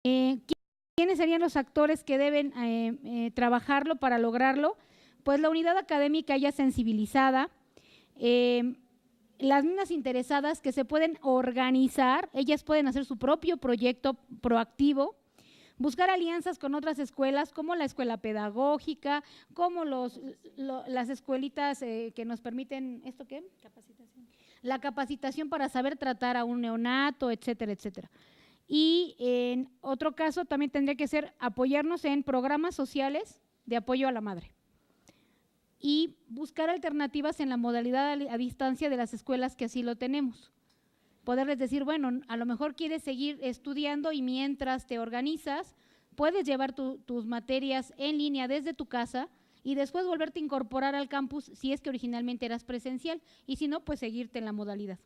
¿Quiénes serían los actores que deben trabajarlo para lograrlo? Pues la unidad académica ya sensibilizada, las mismas interesadas que se pueden organizar, ellas pueden hacer su propio proyecto proactivo, buscar alianzas con otras escuelas como la escuela pedagógica, como las escuelitas que nos permiten, ¿esto qué? Capacitación. La capacitación para saber tratar a un neonato, etcétera, etcétera. Y en otro caso también tendría que ser apoyarnos en programas sociales de apoyo a la madre y buscar alternativas en la modalidad a distancia de las escuelas que así lo tenemos. Poderles decir, bueno, a lo mejor quieres seguir estudiando y mientras te organizas, puedes llevar tus materias en línea desde tu casa y después volverte a incorporar al campus si es que originalmente eras presencial y si no, pues seguirte en la modalidad.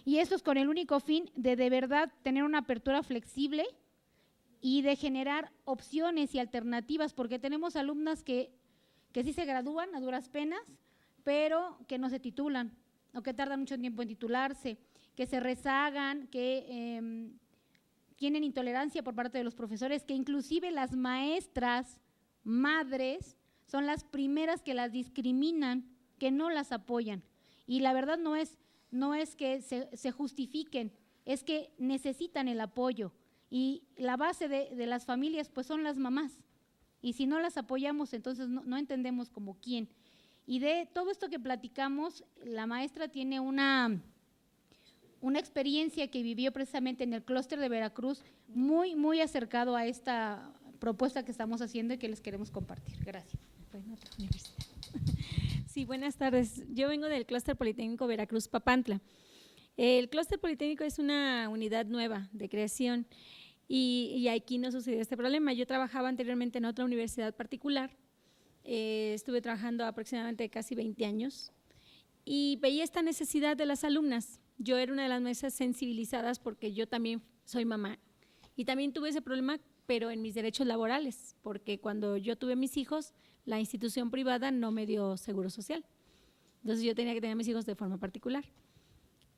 Y esto es con el único fin de verdad tener una apertura flexible y de generar opciones y alternativas, porque tenemos alumnas que sí se gradúan a duras penas, pero que no se titulan o que tardan mucho tiempo en titularse, que se rezagan, que tienen intolerancia por parte de los profesores, que inclusive las maestras, madres, son las primeras que las discriminan, que no las apoyan. Y la verdad no es que se justifiquen, es que necesitan el apoyo. Y la base de las familias pues son las mamás. Y si no las apoyamos, entonces no entendemos como quién. Y de todo esto que platicamos, la maestra tiene una experiencia que vivió precisamente en el clúster de Veracruz, muy, muy acercado a esta propuesta que estamos haciendo y que les queremos compartir. Gracias. Sí, buenas tardes. Yo vengo del clúster politécnico Veracruz Papantla. El clúster politécnico es una unidad nueva de creación y aquí no sucedió este problema. Yo trabajaba anteriormente en otra universidad particular, estuve trabajando aproximadamente casi 20 años y veía esta necesidad de las alumnas. Yo era una de las maestras sensibilizadas porque yo también soy mamá y también tuve ese problema, pero en mis derechos laborales, porque cuando yo tuve mis hijos, la institución privada no me dio seguro social. Entonces yo tenía que tener a mis hijos de forma particular.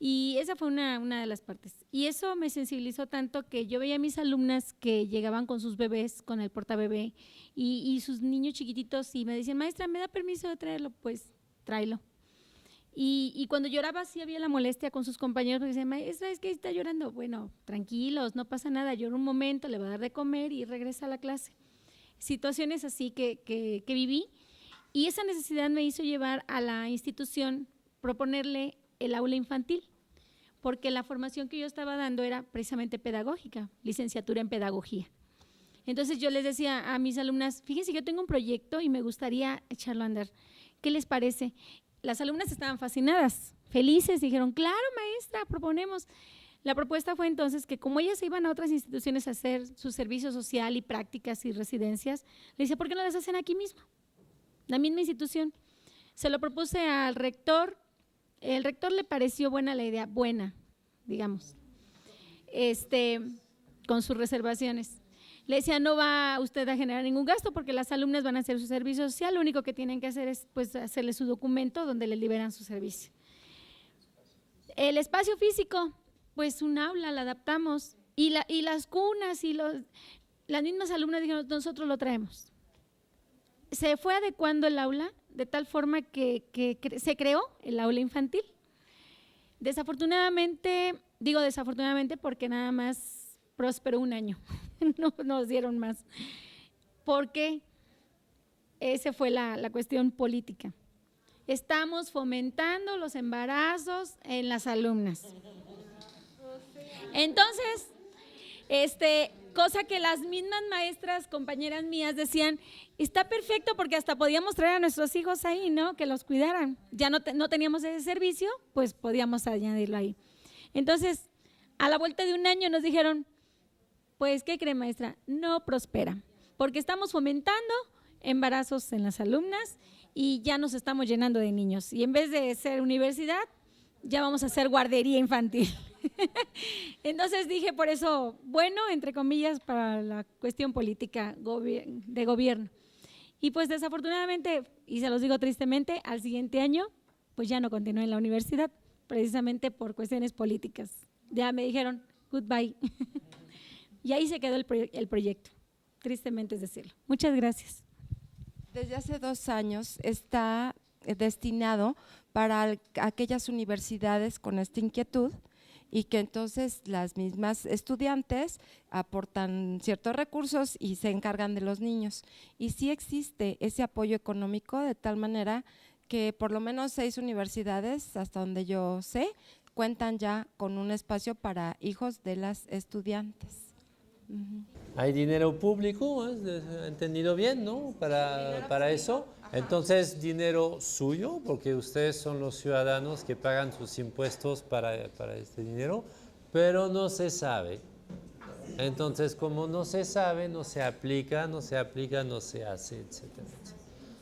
Y esa fue una de las partes. Y eso me sensibilizó tanto que yo veía a mis alumnas que llegaban con sus bebés, con el portabebé y sus niños chiquititos y me decían, maestra, ¿me da permiso de traerlo? Pues tráelo. Y cuando lloraba sí había la molestia con sus compañeros, porque decían, maestra, es que está llorando. Bueno, tranquilos, no pasa nada, llora un momento, le va a dar de comer y regresa a la clase. Situaciones así que viví y esa necesidad me hizo llevar a la institución, proponerle el aula infantil, porque la formación que yo estaba dando era precisamente pedagógica, licenciatura en pedagogía. Entonces yo les decía a mis alumnas, fíjense, yo tengo un proyecto y me gustaría echarlo a andar. ¿Qué les parece? Las alumnas estaban fascinadas, felices, dijeron, claro, maestra, proponemos. La propuesta fue entonces que como ellas se iban a otras instituciones a hacer su servicio social y prácticas y residencias, le decía, ¿por qué no las hacen aquí mismo? La misma institución. Se lo propuse al rector, el rector le pareció buena la idea, buena, digamos, con sus reservaciones. Le decía, no va usted a generar ningún gasto porque las alumnas van a hacer su servicio social, lo único que tienen que hacer es pues hacerle su documento donde le liberan su servicio. El espacio físico, pues un aula, la adaptamos y las cunas y las mismas alumnas dijeron, nosotros lo traemos. Se fue adecuando el aula de tal forma que se creó el aula infantil. Desafortunadamente, digo desafortunadamente porque nada más prosperó un año, no nos dieron más, porque esa fue la cuestión política. Estamos fomentando los embarazos en las alumnas. Entonces, cosa que las mismas maestras, compañeras mías decían, está perfecto porque hasta podíamos traer a nuestros hijos ahí, ¿no? Que los cuidaran. Ya no teníamos ese servicio, pues podíamos añadirlo ahí. Entonces, a la vuelta de un año nos dijeron, pues, ¿qué cree, maestra? No prospera, porque estamos fomentando embarazos en las alumnas y ya nos estamos llenando de niños. Y en vez de ser universidad, ya vamos a hacer guardería infantil. Entonces dije, por eso, bueno, entre comillas, para la cuestión política de gobierno. Y pues desafortunadamente, y se los digo tristemente, al siguiente año, pues ya no continué en la universidad, precisamente por cuestiones políticas. Ya me dijeron, goodbye. Y ahí se quedó el proyecto, tristemente es decirlo. Muchas gracias. Desde hace 2 años está destinado para aquellas universidades con esta inquietud y que entonces las mismas estudiantes aportan ciertos recursos y se encargan de los niños. Y sí existe ese apoyo económico de tal manera que por lo menos 6 universidades, hasta donde yo sé, cuentan ya con un espacio para hijos de las estudiantes. Hay dinero público, ¿he entendido bien, no? Para eso. Entonces, dinero suyo, porque ustedes son los ciudadanos que pagan sus impuestos para este dinero, pero no se sabe. Entonces, como no se sabe, no se aplica, no se hace, etcétera.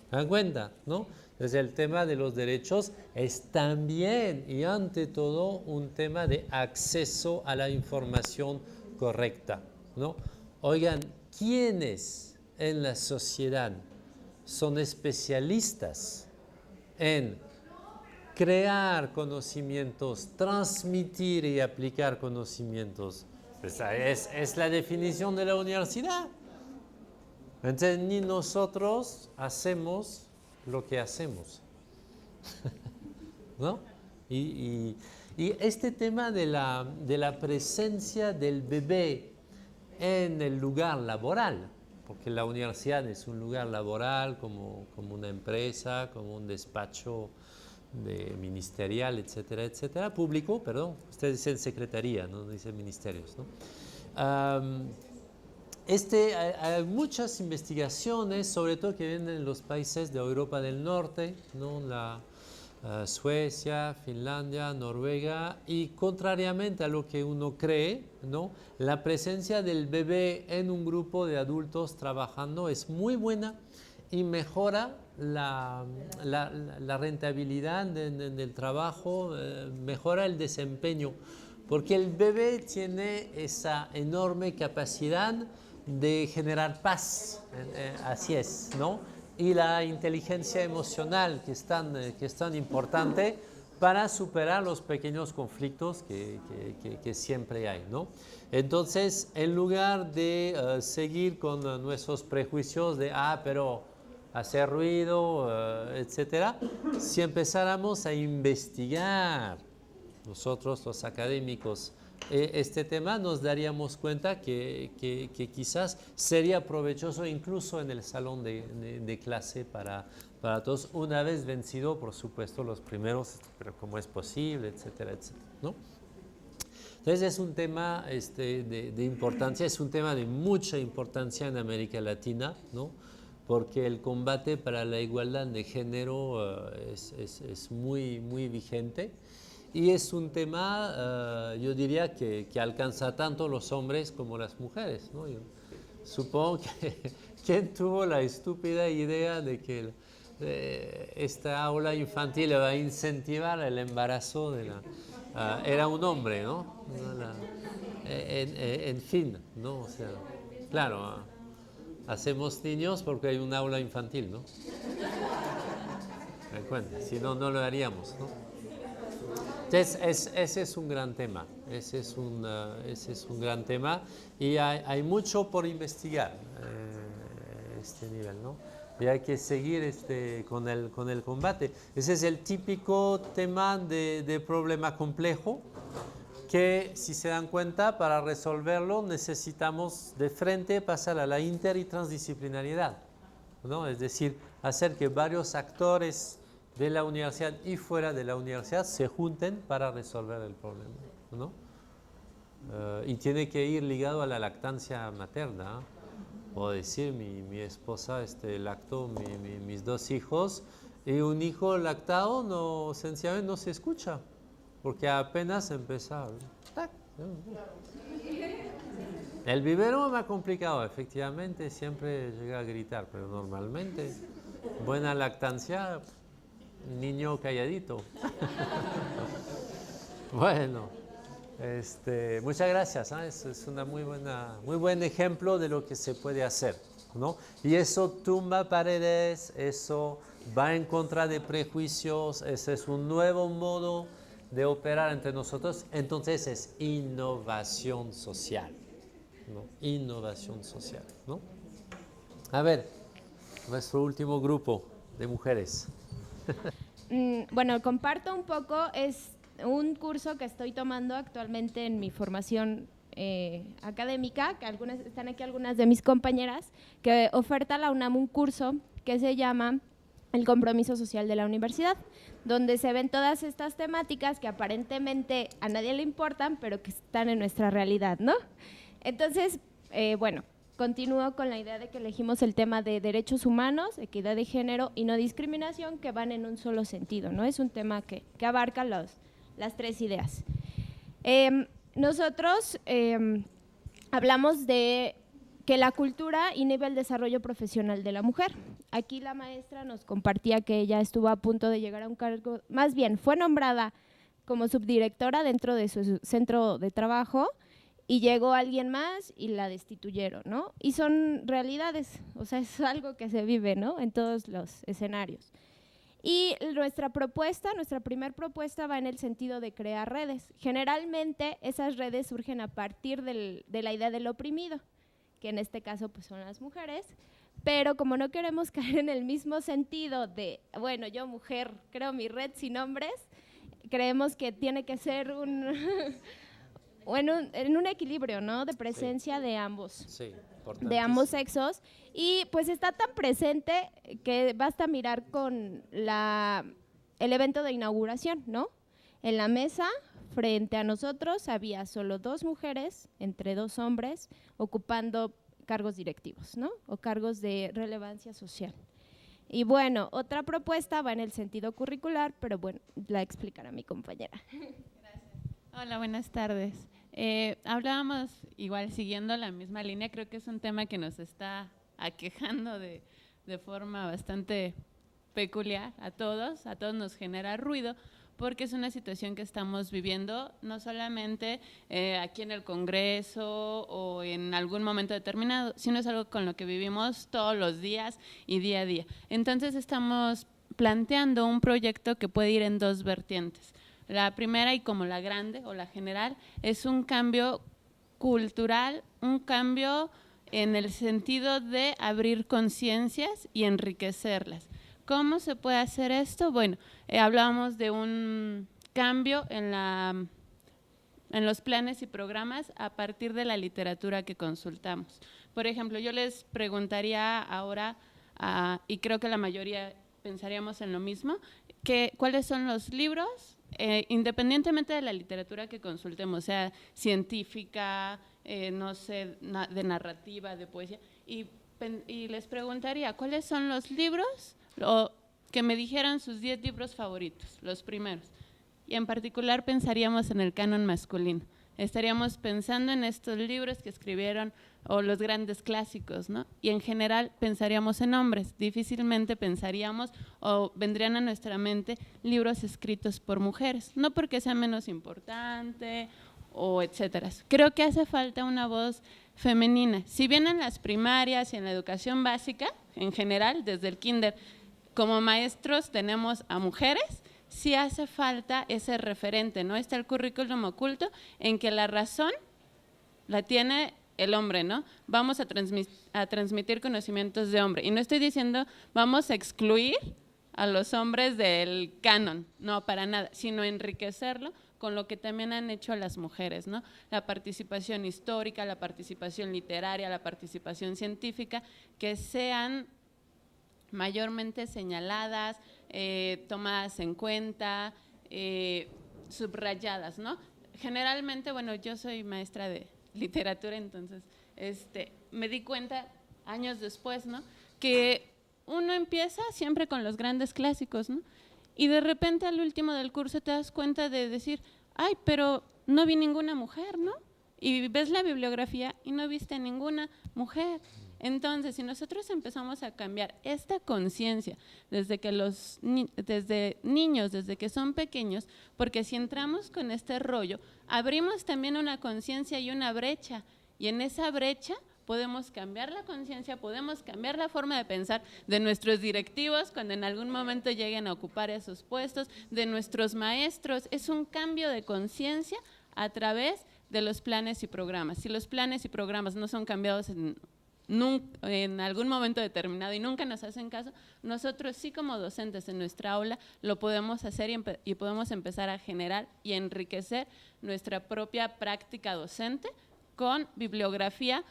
¿Se dan cuenta, no? Entonces, el tema de los derechos es también y ante todo un tema de acceso a la información correcta, ¿no? Oigan, ¿quiénes en la sociedad son especialistas en crear conocimientos, transmitir y aplicar conocimientos? Pues es la definición de la universidad. Entonces, ni nosotros hacemos lo que hacemos, ¿no? Y este tema de la presencia del bebé en el lugar laboral, porque la universidad es un lugar laboral como una empresa, como un despacho ministerial, etcétera, etcétera, público, perdón, ustedes dicen secretaría, no dicen ministerios, ¿no? Hay muchas investigaciones, sobre todo que vienen en los países de Europa del Norte, ¿no? Suecia, Finlandia, Noruega, y contrariamente a lo que uno cree, ¿no? La presencia del bebé en un grupo de adultos trabajando es muy buena y mejora la rentabilidad del trabajo, mejora el desempeño, porque el bebé tiene esa enorme capacidad de generar paz, así es, ¿no? Y la inteligencia emocional que es tan importante para superar los pequeños conflictos que siempre hay, ¿no? Entonces, en lugar de seguir con nuestros prejuicios de, pero hacer ruido, etcétera, si empezáramos a investigar nosotros los académicos este tema, nos daríamos cuenta que quizás sería provechoso incluso en el salón de clase para todos, una vez vencido, por supuesto, los primeros, pero cómo es posible, etcétera, etcétera, ¿no? Entonces es un tema de importancia, es un tema de mucha importancia en América Latina, ¿no? Porque el combate para la igualdad de género es muy, muy vigente. Y es un tema, yo diría, que alcanza tanto los hombres como las mujeres, ¿no? Yo supongo que ¿quién tuvo la estúpida idea de que esta aula infantil va a incentivar el embarazo era un hombre, ¿no? En fin, ¿no? O sea, claro, hacemos niños porque hay un aula infantil, ¿no? ¿Me cuenta? Si no, no lo haríamos, ¿no? Entonces, ese es un gran tema, ese es un gran tema y hay mucho por investigar este nivel, ¿no? Y hay que seguir con el combate. Ese es el típico tema de problema complejo que, si se dan cuenta, para resolverlo necesitamos de frente pasar a la inter y transdisciplinariedad, ¿no? Es decir, hacer que varios actores de la universidad y fuera de la universidad se junten para resolver el problema, ¿no? Y tiene que ir ligado a la lactancia materna. Puedo decir, mi esposa lactó mis 2 hijos y un hijo lactado sencillamente no se escucha porque apenas empezaba. El biberón es más complicado, efectivamente siempre llega a gritar, pero normalmente buena lactancia, niño calladito. Bueno, muchas gracias, ¿eh? Es una muy buen ejemplo de lo que se puede hacer, ¿no? Y eso tumba paredes, eso va en contra de prejuicios, ese es un nuevo modo de operar entre nosotros, entonces es innovación social. ¿no? Innovación social, ¿no? A ver, nuestro último grupo de mujeres. Bueno, comparto un poco, es un curso que estoy tomando actualmente en mi formación académica, que están aquí algunas de mis compañeras, que oferta la UNAM un curso que se llama El compromiso social de la universidad, donde se ven todas estas temáticas que aparentemente a nadie le importan, pero que están en nuestra realidad, ¿no? Entonces, bueno, continúo con la idea de que elegimos el tema de derechos humanos, equidad de género y no discriminación, que van en un solo sentido, ¿no? Es un tema que abarca las tres ideas. Nosotros hablamos de que la cultura inhibe el desarrollo profesional de la mujer. Aquí la maestra nos compartía que ella estuvo a punto de llegar a un cargo, más bien fue nombrada como subdirectora dentro de su centro de trabajo y llegó alguien más y la destituyeron, ¿no? Y son realidades, o sea, es algo que se vive, ¿no? En todos los escenarios. Y nuestra primera propuesta va en el sentido de crear redes. Generalmente esas redes surgen a partir de la idea del oprimido, que en este caso pues son las mujeres, pero como no queremos caer en el mismo sentido de, bueno, yo mujer creo mi red sin hombres, creemos que tiene que ser en un equilibrio, ¿no? De presencia de ambos. Sí, De ambos sexos, y pues está tan presente que basta mirar con el evento de inauguración, ¿no? En la mesa, frente a nosotros, había solo 2 mujeres, entre 2 hombres, ocupando cargos directivos, ¿no? O cargos de relevancia social. Y bueno, otra propuesta va en el sentido curricular, pero bueno, la explicará mi compañera. Hola, buenas tardes. Hablábamos, igual siguiendo la misma línea, creo que es un tema que nos está aquejando de forma bastante peculiar a todos nos genera ruido, porque es una situación que estamos viviendo no solamente aquí en el Congreso o en algún momento determinado, sino es algo con lo que vivimos todos los días y día a día. Entonces estamos planteando un proyecto que puede ir en 2 vertientes. La primera, y como la grande o la general, es un cambio cultural, un cambio en el sentido de abrir conciencias y enriquecerlas. ¿Cómo se puede hacer esto? Bueno, hablábamos de un cambio en los planes y programas a partir de la literatura que consultamos. Por ejemplo, yo les preguntaría ahora, y creo que la mayoría pensaríamos en lo mismo, ¿cuáles son los libros? Independientemente de la literatura que consultemos, sea científica, no sé, de narrativa, de poesía, y les preguntaría, ¿cuáles son los libros? O que me dijeran sus 10 libros favoritos, los primeros. Y en particular pensaríamos en el canon masculino. Estaríamos pensando en estos libros que escribieron o los grandes clásicos, ¿no? Y en general pensaríamos en hombres, difícilmente pensaríamos o vendrían a nuestra mente libros escritos por mujeres, no porque sea menos importante o etcétera. Creo que hace falta una voz femenina. Si bien en las primarias y en la educación básica, en general, desde el kinder, como maestros tenemos a mujeres, sí hace falta ese referente, ¿no? Está el currículum oculto en que la razón la tiene el hombre, ¿no? Vamos a transmitir conocimientos de hombre. Y no estoy diciendo vamos a excluir a los hombres del canon, no, para nada, sino enriquecerlo con lo que también han hecho las mujeres, ¿no? La participación histórica, la participación literaria, la participación científica, que sean mayormente señaladas, tomadas en cuenta, subrayadas, ¿no? Generalmente, bueno, yo soy maestra de literatura, entonces me di cuenta años después, ¿no? Que uno empieza siempre con los grandes clásicos, ¿no? Y de repente al último del curso te das cuenta de decir, ay, pero no vi ninguna mujer, ¿no? Y ves la bibliografía y no viste ninguna mujer. Entonces, si nosotros empezamos a cambiar esta conciencia desde niños, desde que son pequeños, porque si entramos con este rollo, abrimos también una conciencia y una brecha, y en esa brecha podemos cambiar la conciencia, podemos cambiar la forma de pensar de nuestros directivos cuando en algún momento lleguen a ocupar esos puestos, de nuestros maestros. Es un cambio de conciencia a través de los planes y programas. Si los planes y programas no son cambiados en algún momento determinado y nunca nos hacen caso, nosotros sí como docentes en nuestra aula lo podemos hacer y podemos empezar a generar y enriquecer nuestra propia práctica docente con bibliografía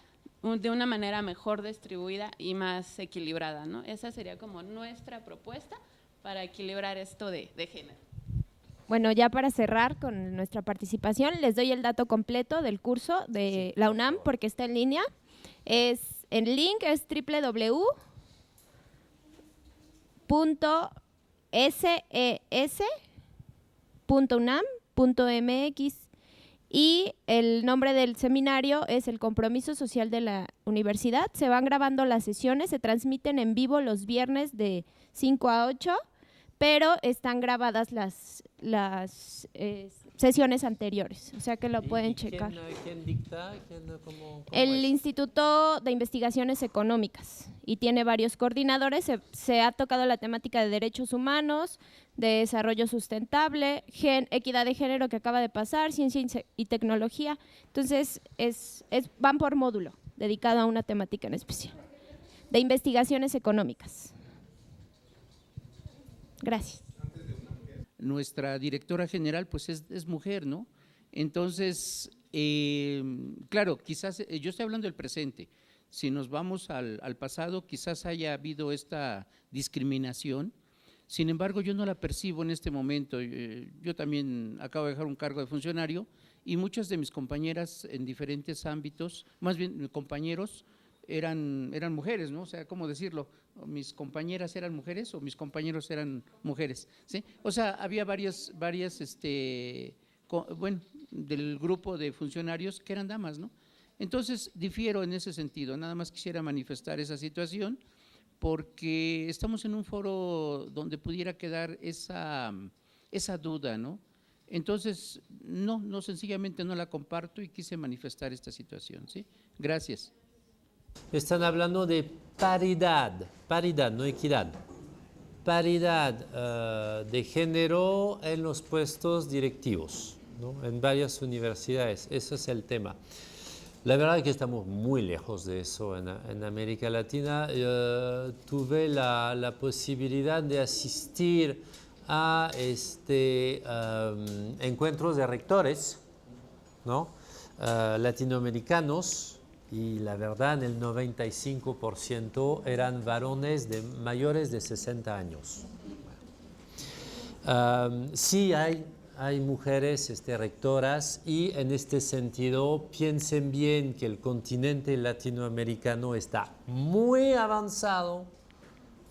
de una manera mejor distribuida y más equilibrada, ¿no? Esa sería como nuestra propuesta para equilibrar esto de género. Bueno, ya para cerrar con nuestra participación, les doy el dato completo del curso de la UNAM porque está en línea. El link es www.ses.unam.mx y el nombre del seminario es El Compromiso Social de la Universidad. Se van grabando las sesiones, se transmiten en vivo los viernes de 5 a 8, pero están grabadas las sesiones anteriores, o sea que lo pueden checar. ¿Quién dicta? ¿Cómo El es? Instituto de Investigaciones Económicas y tiene varios coordinadores. Se ha tocado la temática de derechos humanos, de desarrollo sustentable, equidad de género que acaba de pasar, ciencia y tecnología. Entonces van por módulo, dedicado a una temática en especial, de investigaciones económicas. Gracias. Nuestra directora general pues es mujer, ¿no? Entonces, claro, quizás, yo estoy hablando del presente, si nos vamos al pasado quizás haya habido esta discriminación, sin embargo yo no la percibo en este momento. Yo también acabo de dejar un cargo de funcionario y muchas de mis compañeras en diferentes ámbitos, más bien compañeros, eran mujeres, ¿no? O sea, ¿cómo decirlo? Mis compañeras eran mujeres o mis compañeros eran mujeres, ¿sí? O sea, había varias bueno, del grupo de funcionarios que eran damas, ¿no? Entonces, difiero en ese sentido, nada más quisiera manifestar esa situación porque estamos en un foro donde pudiera quedar esa duda, ¿no? Entonces, no, sencillamente no la comparto y quise manifestar esta situación, ¿sí? Gracias. Están hablando de paridad, no equidad. Paridad de género en los puestos directivos, ¿no? En varias universidades, ese es el tema. La verdad es que estamos muy lejos de eso en América Latina. Tuve la posibilidad de asistir a encuentros de rectores, ¿no? Latinoamericanos, y la verdad el 95% eran varones mayores de 60 años. Sí hay mujeres rectoras y en este sentido piensen bien que el continente latinoamericano está muy avanzado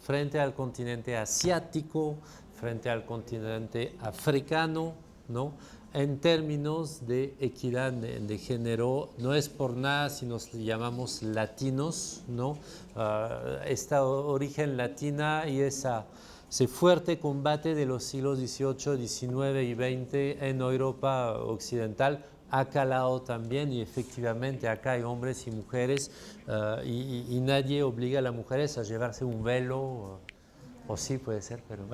frente al continente asiático, frente al continente africano, ¿no? En términos de equidad de género, no es por nada si nos llamamos latinos, ¿no? Esta origen latina y ese fuerte combate de los siglos XVIII, XIX y XX en Europa occidental ha calado también, y efectivamente acá hay hombres y mujeres y nadie obliga a las mujeres a llevarse un velo, o sí puede ser, pero…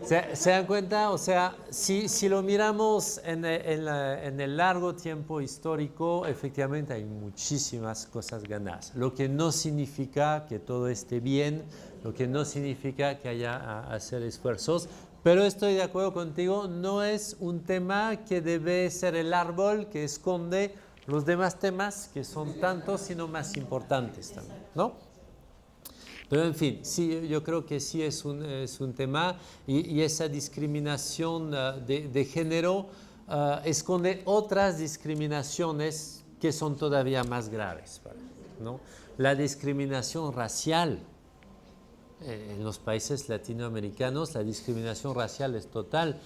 ¿Se dan cuenta? O sea, si lo miramos en el largo tiempo histórico, efectivamente hay muchísimas cosas ganadas. Lo que no significa que todo esté bien, lo que no significa que haya a hacer esfuerzos, pero estoy de acuerdo contigo, no es un tema que debe ser el árbol que esconde los demás temas que son tantos, sino más importantes también, ¿no? Pero en fin, sí, yo creo que sí es un tema y esa discriminación de género esconde otras discriminaciones que son todavía más graves, ¿no? La discriminación racial. En los países latinoamericanos la discriminación racial es total.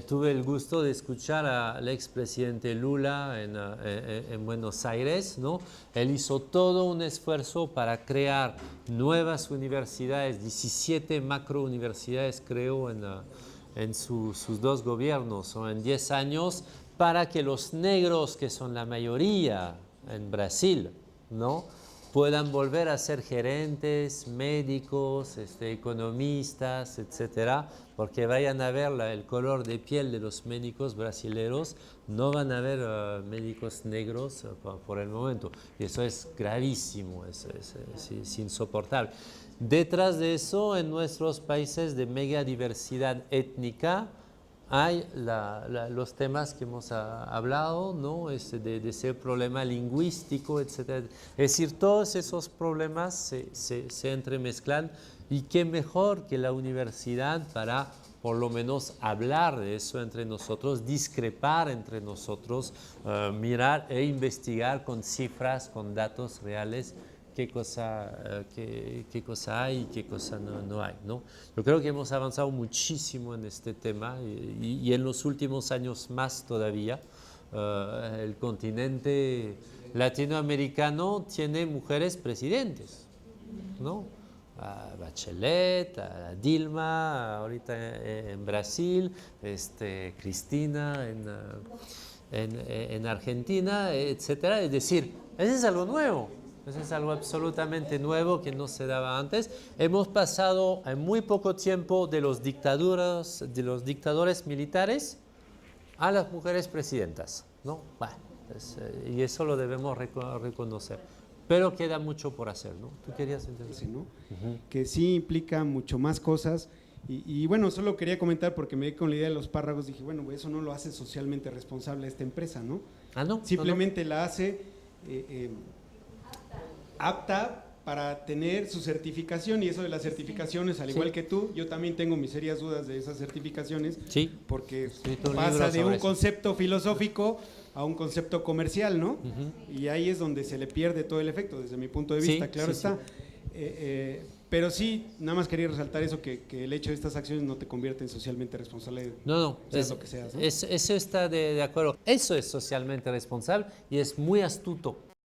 Tuve el gusto de escuchar al expresidente Lula en Buenos Aires, ¿no? Él hizo todo un esfuerzo para crear nuevas universidades, 17 macrouniversidades creo en sus dos gobiernos, o en 10 años, para que los negros, que son la mayoría en Brasil, ¿no? puedan volver a ser gerentes, médicos, economistas, etcétera, porque vayan a ver el color de piel de los médicos brasileños, no van a ver médicos negros por el momento. Y eso es gravísimo, es insoportable. Detrás de eso, en nuestros países de mega diversidad étnica, hay los temas que hemos hablado, ¿no? De ese problema lingüístico, etc. Es decir, todos esos problemas se entremezclan y qué mejor que la universidad para por lo menos hablar de eso entre nosotros, discrepar entre nosotros, mirar e investigar con cifras, con datos reales qué cosa hay y qué cosa no hay, ¿no? Yo creo que hemos avanzado muchísimo en este tema y en los últimos años más todavía. El continente latinoamericano tiene mujeres presidentes, ¿no? A Bachelet, a Dilma, ahorita en Brasil, Cristina en Argentina, etcétera. Es decir, ese es algo nuevo. Eso es algo absolutamente nuevo que no se daba antes. Hemos pasado en muy poco tiempo de los dictadores militares a las mujeres presidentas, ¿no? Bueno, y eso lo debemos reconocer. Pero queda mucho por hacer, ¿no? ¿Tú querías entender? Sí, ¿no? Que sí implica mucho más cosas. Y bueno, solo quería comentar porque me di con la idea de los párragos. Dije, bueno, eso no lo hace socialmente responsable esta empresa, ¿no? Ah, no. Simplemente la hace apta para tener su certificación, y eso de las certificaciones, al igual que tú, yo también tengo mis serias dudas de esas certificaciones, porque pasa de un concepto filosófico a un concepto comercial, ¿no? Y ahí es donde se le pierde todo el efecto, desde mi punto de vista, claro está. Pero sí, nada más quería resaltar eso, que el hecho de estas acciones no te convierte en socialmente responsable. No, seas lo que seas, ¿no? Eso está de acuerdo. Eso es socialmente responsable y es muy astuto.